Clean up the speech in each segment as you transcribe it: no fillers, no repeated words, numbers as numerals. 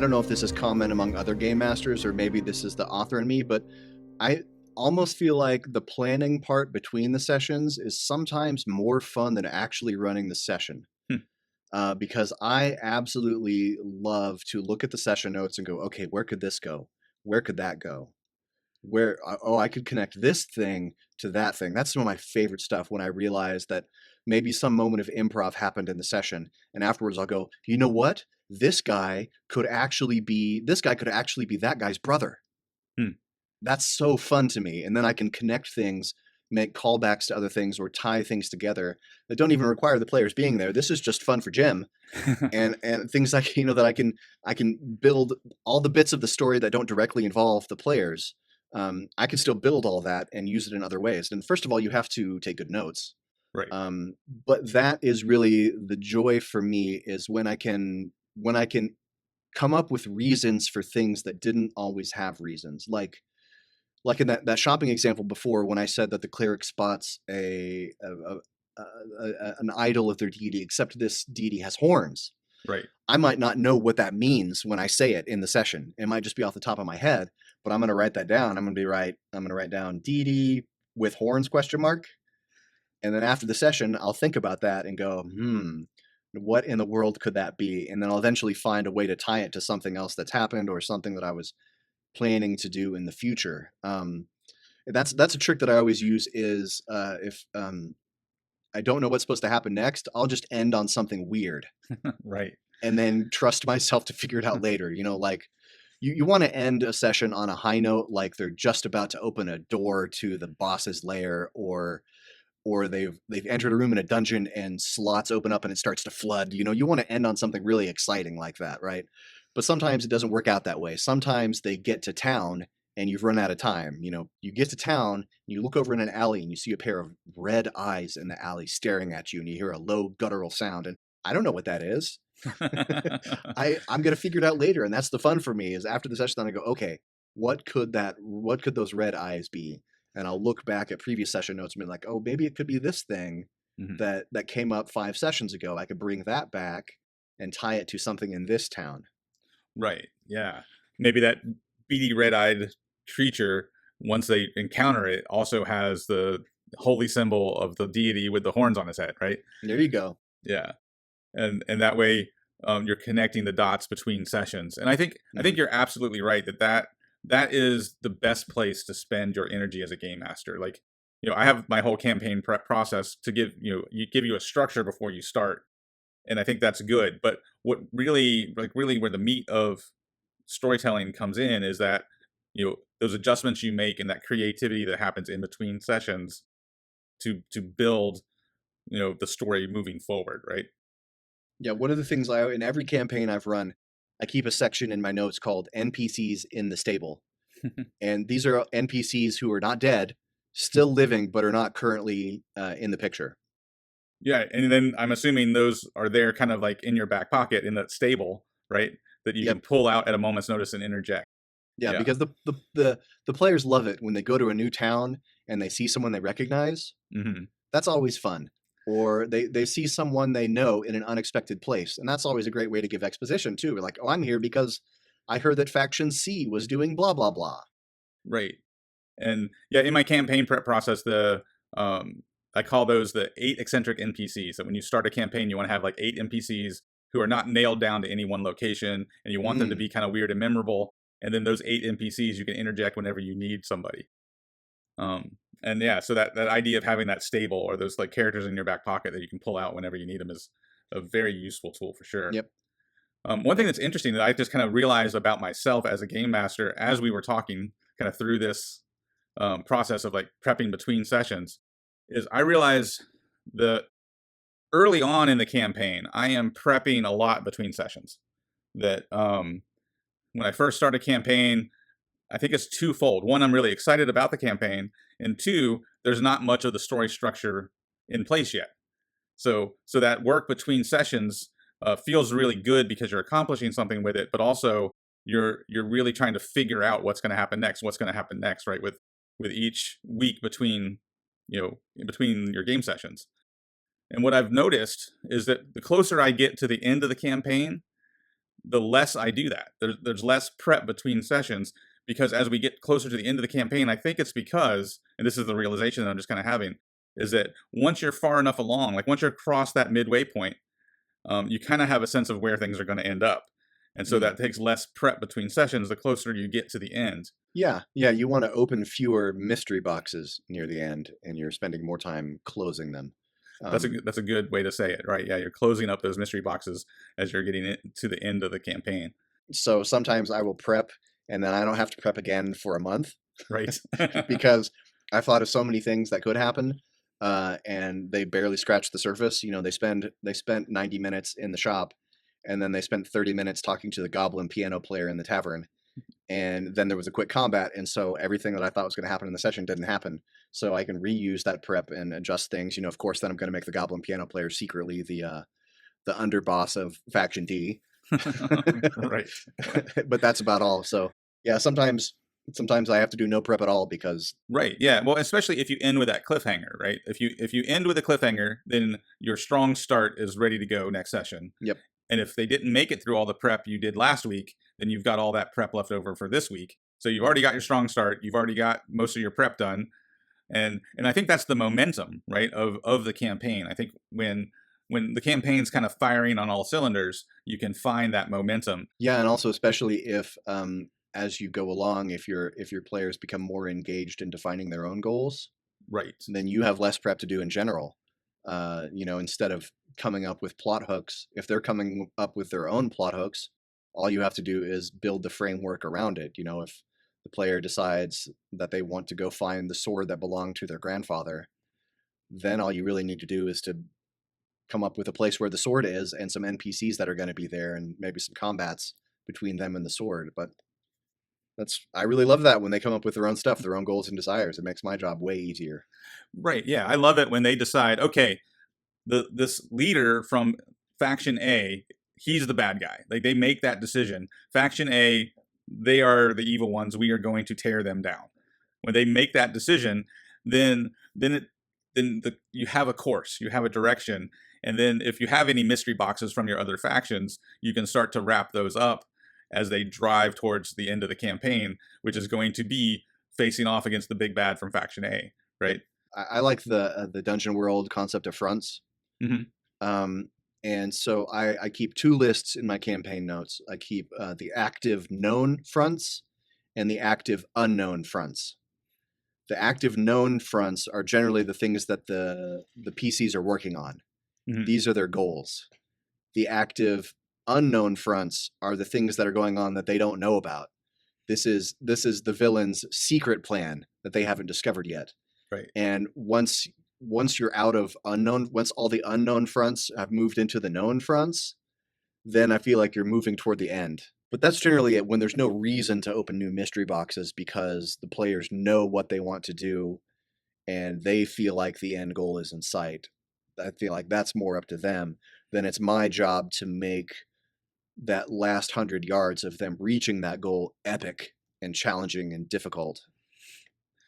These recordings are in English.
I don't know if this is common among other game masters or maybe this is the author in me, but I almost feel like the planning part between the sessions is sometimes more fun than actually running the session. Hmm. Because I absolutely love to look at the session notes and go, okay, where could this go? Where could that go? Oh, I could connect this thing to that thing. That's some of my favorite stuff when I realize that maybe some moment of improv happened in the session, and afterwards I'll go, you know what? This guy could actually be that guy's brother. Hmm. That's so fun to me. And then I can connect things, make callbacks to other things, or tie things together that don't even require the players being there. This is just fun for Jim. And things like, that I can build all the bits of the story that don't directly involve the players. I can still build all that and use it in other ways. And first of all, you have to take good notes. Right. But that is really the joy for me, is when I can come up with reasons for things that didn't always have reasons. Like in that shopping example before, when I said that the cleric spots an idol of their deity, except this deity has horns. Right. I might not know what that means when I say it in the session. It might just be off the top of my head, but I'm going to write that down. I'm going to write down deity with horns question mark. And then after the session, I'll think about that and go, what in the world could that be? And then I'll eventually find a way to tie it to something else that's happened or something that I was planning to do in the future. That's a trick that I always use, is if I don't know what's supposed to happen next, I'll just end on something weird. Right. And then trust myself to figure it out later. Like you want to end a session on a high note, like they're just about to open a door to the boss's lair, or they've entered a room in a dungeon and slots open up and it starts to flood. You want to end on something really exciting like that, right? But sometimes it doesn't work out that way. Sometimes they get to town and you've run out of time. You get to town and you look over in an alley and you see a pair of red eyes in the alley staring at you, and you hear a low guttural sound, and I don't know what that is. I'm going to figure it out later. And that's the fun for me, is after the session, then I go, okay, what could those red eyes be? And I'll look back at previous session notes and be like, oh, maybe it could be this thing that came up 5 sessions ago. I could bring that back and tie it to something in this town. Right. Yeah. Maybe that beady red-eyed creature, once they encounter it, also has the holy symbol of the deity with the horns on his head, right? There you go. Yeah. And that way you're connecting the dots between sessions. And I think you're absolutely right that is the best place to spend your energy as a game master. Like, I have my whole campaign prep process to give you a structure before you start. And I think that's good. But what really where the meat of storytelling comes in is that, those adjustments you make and that creativity that happens in between sessions to build, the story moving forward, right? Yeah, one of the things in every campaign I've run, I keep a section in my notes called NPCs in the stable. And these are NPCs who are not dead, still living, but are not currently in the picture. Yeah, and then I'm assuming those are there kind of like in your back pocket in that stable, right? That you can pull out at a moment's notice and interject. Yeah, because the players love it when they go to a new town and they see someone they recognize. Mm-hmm. That's always fun. Or they see someone they know in an unexpected place. And that's always a great way to give exposition, too. We're like, oh, I'm here because I heard that Faction C was doing blah, blah, blah. Right. And yeah, in my campaign prep process, I call those the 8 eccentric NPCs. So when you start a campaign, you want to have like 8 NPCs who are not nailed down to any one location, and you want them to be kind of weird and memorable. And then those 8 NPCs you can interject whenever you need somebody. And yeah, so that idea of having that stable or those like characters in your back pocket that you can pull out whenever you need them is a very useful tool for sure. Yep. One thing that's interesting that I just kind of realized about myself as a game master as we were talking kind of through this process of like prepping between sessions is I realized that early on in the campaign, I am prepping a lot between sessions. That when I first start a campaign, I think it's twofold. One, I'm really excited about the campaign, and 2, there's not much of the story structure in place yet. So that work between sessions feels really good because you're accomplishing something with it, but also you're really trying to figure out what's going to happen next, right? With each week between your game sessions. And what I've noticed is that the closer I get to the end of the campaign, the less I do that. There's less prep between sessions because as we get closer to the end of the campaign, I think it's because, and this is the realization that I'm just kind of having, is that once you're far enough along, like once you're across that midway point, you kind of have a sense of where things are going to end up. And so Mm. that takes less prep between sessions the closer you get to the end. Yeah, yeah, you want to open fewer mystery boxes near the end, and you're spending more time closing them. Um, That's a good way to say it, right? Yeah, you're closing up those mystery boxes as you're getting to the end of the campaign, so sometimes I will prep, and then I don't have to prep again for a month right? because I've thought of so many things that could happen, and they barely scratch the surface. You know, they spent 90 minutes in the shop, and then they spent 30 minutes talking to the goblin piano player in the tavern, and then there was a quick combat, and so everything that I thought was going to happen in the session didn't happen. So I can reuse that prep and adjust things. You know, of course, then I'm going to make the goblin piano player secretly the underboss of faction D, Right. but that's about all. So yeah, sometimes I have to do no prep at all because Right. Yeah. Well, especially if you end with that cliffhanger, right? If you end with a cliffhanger, then your strong start is ready to go next session. yep, And if they didn't make it through all the prep you did last week, then you've got all that prep left over for this week. So you've already got your strong start. You've already got most of your prep done. And I think that's the momentum, right, of the campaign. I think when the campaign's kind of firing on all cylinders, you can find that momentum. yeah, and also especially if as you go along, if your players become more engaged in defining their own goals, Right. then you have less prep to do in general. You know, instead of coming up with plot hooks, if they're coming up with their own plot hooks, all you have to do is build the framework around it. You know, if the player decides that they want to go find the sword that belonged to their grandfather, then all you really need to do is to come up with a place where the sword is and some NPCs that are going to be there and maybe some combats between them and the sword. But that's I really love that when they come up with their own stuff, their own goals and desires. It makes my job way easier. Right. Yeah. I love it when they decide, okay, this leader from faction A, he's the bad guy. Like they make that decision. Faction A, they are the evil ones. We are going to tear them down. When they make that decision, then you have a course, you have a direction, and then if you have any mystery boxes from your other factions, you can start to wrap those up as they drive towards the end of the campaign, which is going to be facing off against the big bad from faction A, right? I like the dungeon world concept of fronts. Hmm. Um, and so I keep two lists in my campaign notes. I keep the active known fronts and the active unknown fronts. The active known fronts are generally the things that the PCs are working on. Hmm. These are their goals. The active unknown fronts are the things that are going on that they don't know about. This is the villain's secret plan that they haven't discovered yet. Right. And once you're out of unknown, once all the unknown fronts have moved into the known fronts, then I feel like you're moving toward the end. But that's generally it when there's no reason to open new mystery boxes because the players know what they want to do and they feel like the end goal is in sight. I feel like that's more up to them. Then it's my job to make that last 100 yards of them reaching that goal epic and challenging and difficult.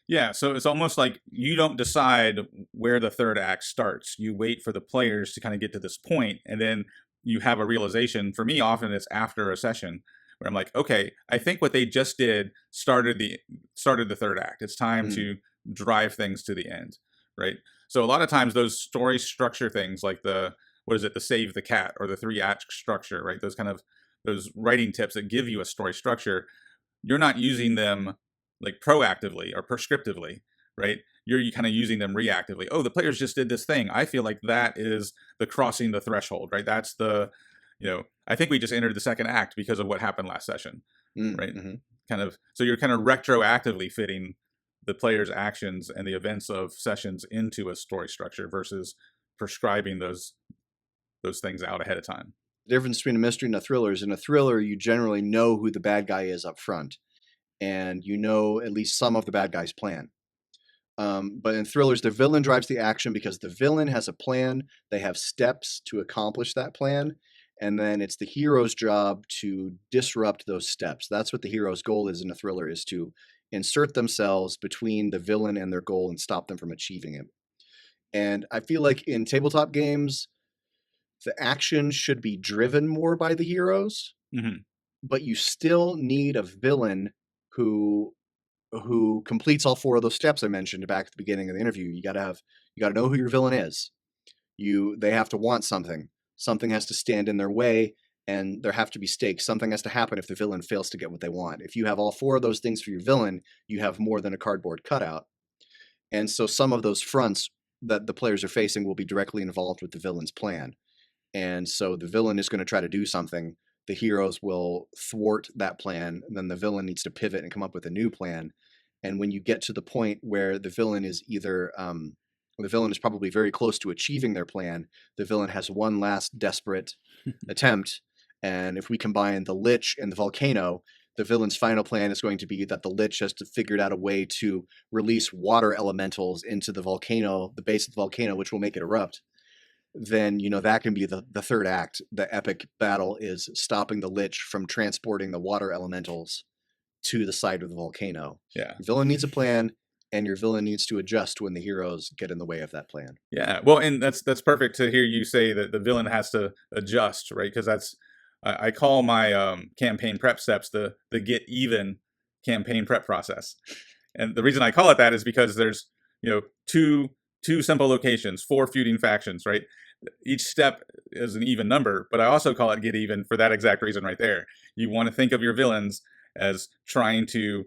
Yeah, so it's almost like you don't decide where the third act starts. You wait for the players to kind of get to this point, and then you have a realization. For me, often it's after a session where I'm like, okay, I think what they just did started the third act. It's time Mm. to drive things to the end, right? So a lot of times those story structure things, like the what is it, the save the cat or the three act structure, right? Those kind of those writing tips that give you a story structure, you're not using them like proactively or prescriptively, right? You're kind of using them reactively. Oh, the players just did this thing. I feel like that is the crossing the threshold, right? That's the, I think we just entered the second act because of what happened last session, right? Mm-hmm. Kind of, so you're kind of retroactively fitting the players' actions and the events of sessions into a story structure versus prescribing those things out ahead of time. The difference between a mystery and a thriller is in a thriller, you generally know who the bad guy is up front, and you know at least some of the bad guy's plan. But in thrillers, the villain drives the action because the villain has a plan. They have steps to accomplish that plan. And then it's the hero's job to disrupt those steps. That's what the hero's goal is in a thriller, is to insert themselves between the villain and their goal and stop them from achieving it. And I feel like in tabletop games, the action should be driven more by the heroes. Hmm. but you still need a villain who completes all four of those steps I mentioned back at the beginning of the interview. You got to know who your villain is. They have to want something. Something has to stand in their way, and there have to be stakes. Something has to happen if the villain fails to get what they want. If you have all four of those things for your villain, you have more than a cardboard cutout. And so some of those fronts that the players are facing will be directly involved with the villain's plan. And so the villain is going to try to do something. The heroes will thwart that plan. And then the villain needs to pivot and come up with a new plan. And when you get to the point where the villain is either the villain is probably very close to achieving their plan, the villain has one last desperate attempt. And if we combine the Lich and the volcano, the villain's final plan is going to be that the Lich has to figure out a way to release water elementals into the volcano, the base of the volcano, which will make it erupt. Then, that can be the third act. The epic battle is stopping the Lich from transporting the water elementals to the side of the volcano. Yeah. The villain needs a plan, and your villain needs to adjust when the heroes get in the way of that plan. Yeah. Well, and that's perfect to hear you say that the villain has to adjust, right? Because I call my campaign prep steps the get even campaign prep process. And the reason I call it that is because there's, two simple locations, 4 feuding factions, right? Each step is an even number, but I also call it get even for that exact reason right there. You want to think of your villains as trying to,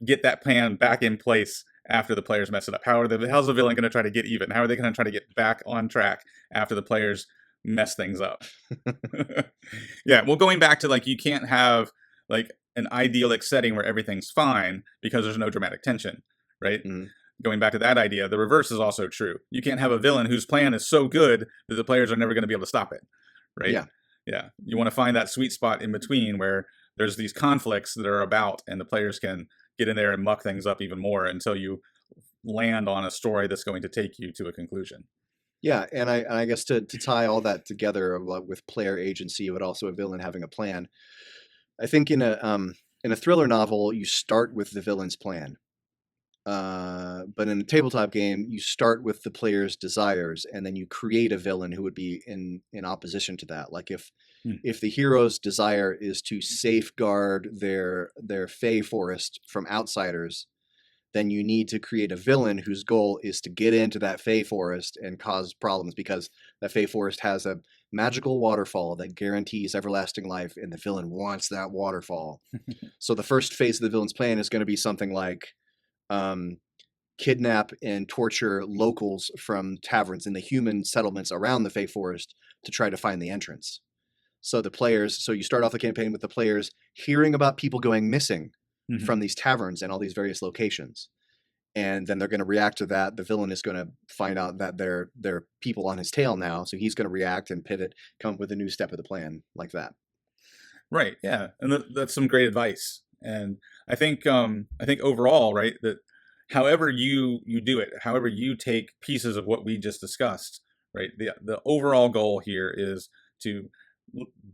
get that plan back in place after the players mess it up. How's the villain going to try to get even? How are they going to try to get back on track after the players mess things up? Yeah, well, going back to you can't have an idyllic setting where everything's fine because there's no dramatic tension, right? Mm-hmm. Going back to that idea, the reverse is also true. You can't have a villain whose plan is so good that the players are never going to be able to stop it, right? Yeah. You want to find that sweet spot in between where there's these conflicts that are about and the players can get in there and muck things up even more until you land on a story that's going to take you to a conclusion. Yeah, and I guess to tie all that together with player agency, but also a villain having a plan, I think in a thriller novel, you start with the villain's plan. But in a tabletop game, you start with the player's desires, and then you create a villain who would be in opposition to that. Like if the hero's desire is to safeguard their Fey forest from outsiders, then you need to create a villain whose goal is to get into that Fey forest and cause problems, because that Fey forest has a magical waterfall that guarantees everlasting life, and the villain wants that waterfall. So the first phase of the villain's plan is going to be something like kidnap and torture locals from taverns in the human settlements around the Fey Forest to try to find the entrance. So you start off the campaign with the players hearing about people going missing from these taverns and all these various locations. And then they're going to react to that. The villain is going to find out that there are people on his tail now. So he's going to react and pivot, come up with a new step of the plan like that. Right. Yeah. And that's some great advice. And I think overall, right, that however you do it, however you take pieces of what we just discussed, right, the overall goal here is to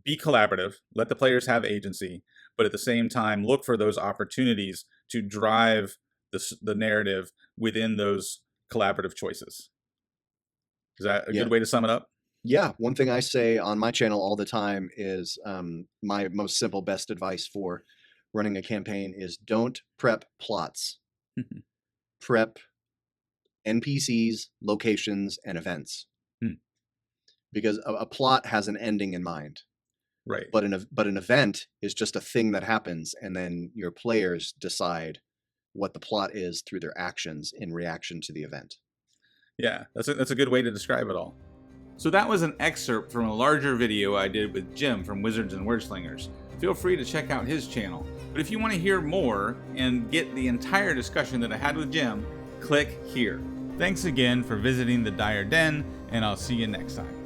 be collaborative, let the players have agency, but at the same time, look for those opportunities to drive the narrative within those collaborative choices. Is that a good way to sum it up? Yeah. One thing I say on my channel all the time is my most simple, best advice for running a campaign is don't prep plots. Prep NPCs, locations, and events. Because a plot has an ending in mind. Right. But an event is just a thing that happens, and then your players decide what the plot is through their actions in reaction to the event. Yeah, that's a good way to describe it all. So that was an excerpt from a larger video I did with Jim from Wizards and Wordslingers. Feel free to check out his channel. But if you want to hear more and get the entire discussion that I had with Jim, click here. Thanks again for visiting the Dire Den, and I'll see you next time.